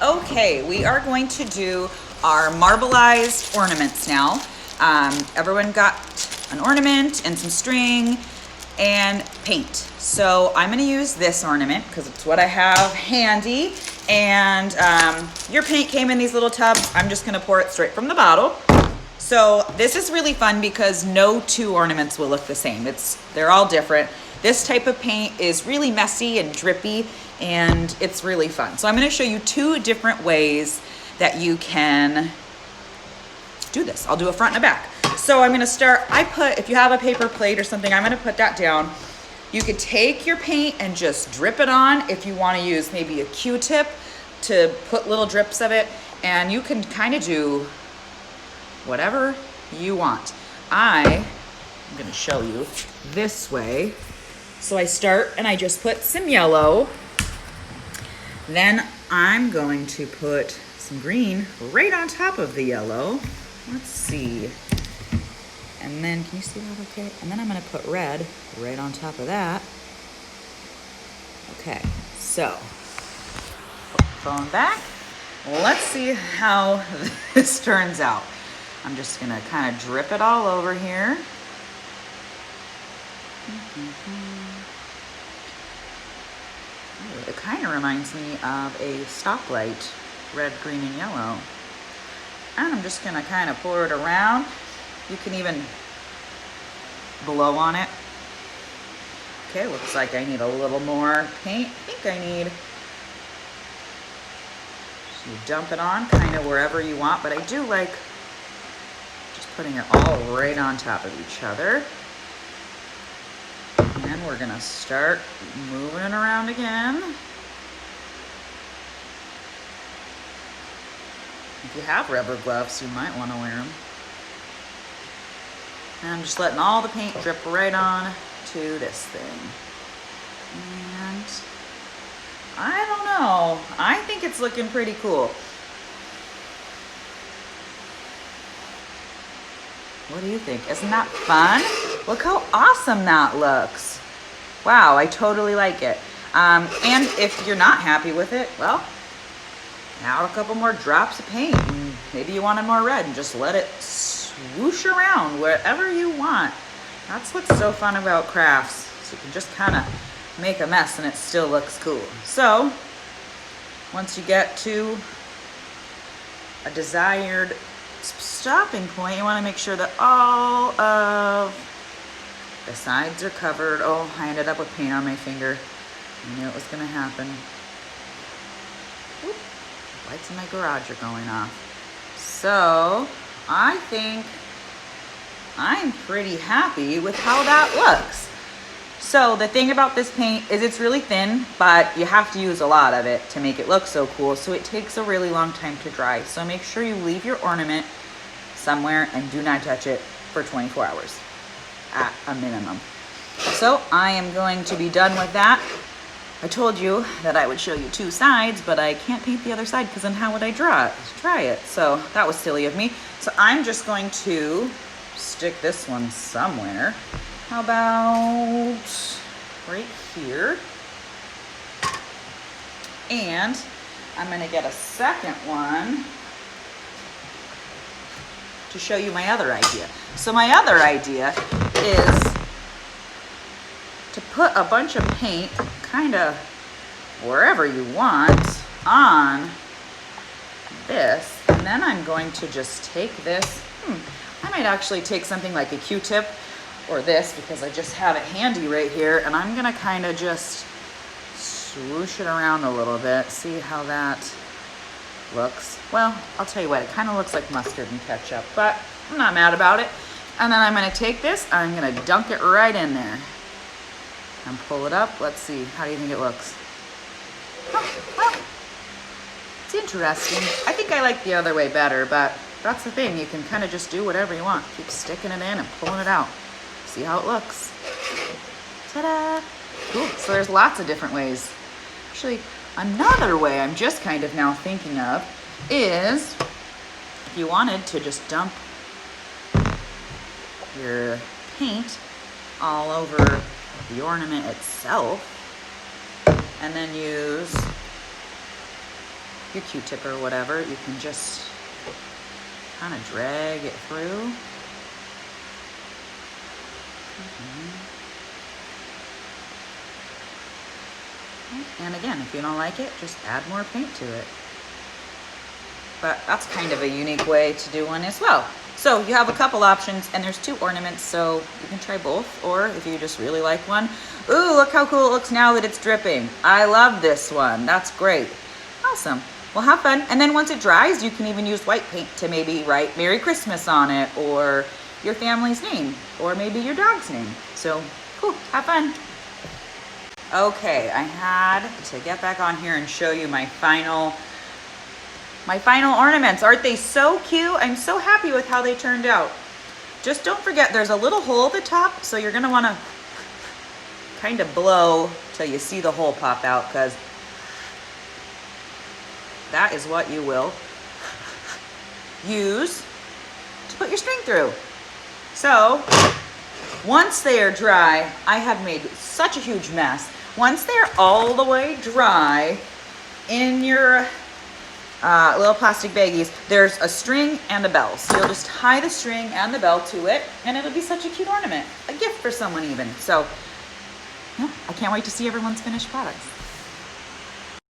Okay, we are going to do our marbleized ornaments now. Everyone got an ornament and some string and paint. So I'm gonna use this ornament because it's what I have handy. And your paint came in these little tubs. I'm just gonna pour it straight from the bottle. So this is really fun because no two ornaments will look the same. They're all different. This type of paint is really messy and drippy, and it's really fun. So I'm gonna show you two different ways that you can do this. I'll do a front and a back. So I'm gonna start, if you have a paper plate or something, I'm gonna put that down. You could take your paint and just drip it on if you wanna use maybe a Q-tip to put little drips of it, and you can kind of do whatever you want. I'm gonna show you this way. So I start and I just put some yellow. Then I'm going to put some green right on top of the yellow. Let's see. And then, can you see that okay? And then I'm gonna put red right on top of that. Okay, so, put the phone back. Let's see how this turns out. I'm just gonna kind of drip it all over here. It kind of reminds me of a stoplight, red, green, and yellow. And I'm just gonna kind of pour it around. You can even blow on it. Okay, looks like I need a little more paint. I think I need, so you dump it on kind of wherever you want, but I do like just putting it all right on top of each other. And then we're gonna start moving it around again. If you have rubber gloves, you might want to wear them. And I'm just letting all the paint drip right on to this thing. And I don't know, I think it's looking pretty cool. What do you think? Isn't that fun? Look how awesome that looks. Wow, I totally like it. And if you're not happy with it, well, add a couple more drops of paint. And maybe you wanted more red and just let it swoosh around wherever you want. That's what's so fun about crafts. So you can just kind of make a mess and it still looks cool. So once you get to a desired stopping point, you want to make sure that all of the sides are covered. Oh, I ended up with paint on my finger. I knew it was going to happen. Whoop. Lights in my garage are going off. So I think I'm pretty happy with how that looks. So the thing about this paint is it's really thin, but you have to use a lot of it to make it look so cool. So it takes a really long time to dry. So make sure you leave your ornament somewhere and do not touch it for 24 hours at a minimum. So I am going to be done with that. I told you that I would show you two sides, but I can't paint the other side because then how would I try it? So that was silly of me. So I'm just going to stick this one somewhere. How about right here? And I'm gonna get a second one to show you my other idea. So my other idea is to put a bunch of paint kind of wherever you want on this, and then I'm going to just take this, I might actually take something like a Q-tip or this because I just have it handy right here, and I'm gonna kind of just swoosh it around a little bit, see how that looks. Well, I'll tell you what, it kind of looks like mustard and ketchup, but I'm not mad about it. And then I'm gonna take this, I'm gonna dunk it right in there and pull it up. Let's see, how do you think it looks? Oh, well, it's interesting. I think I like the other way better, but that's the thing, you can kind of just do whatever you want. Keep sticking it in and pulling it out. See how it looks. Ta-da! Cool, so there's lots of different ways. Actually, another way I'm just kind of now thinking of is if you wanted to just dump your paint all over the ornament itself and then use your Q-tip or whatever, you can just kind of drag it through. And again, if you don't like it, just add more paint to it. But that's kind of a unique way to do one as well. So you have a couple options, and there's 2 ornaments, so you can try both, or if you just really like one. Ooh, look how cool it looks now that it's dripping. I love this one. That's great. Awesome. Well, have fun. And then once it dries, you can even use white paint to maybe write Merry Christmas on it, or your family's name, or maybe your dog's name. So cool. Have fun. Okay, I had to get back on here and show you my final ornaments. Aren't they so cute? I'm so happy with how they turned out. Just don't forget there's a little hole at the top, so you're gonna wanna kind of blow till you see the hole pop out, because that is what you will use to put your string through. So once they are dry, I have made such a huge mess. Once they're all the way dry in your little plastic baggies, there's a string and a bell. So you'll just tie the string and the bell to it, and it'll be such a cute ornament. A gift for someone even. So yeah, I can't wait to see everyone's finished products.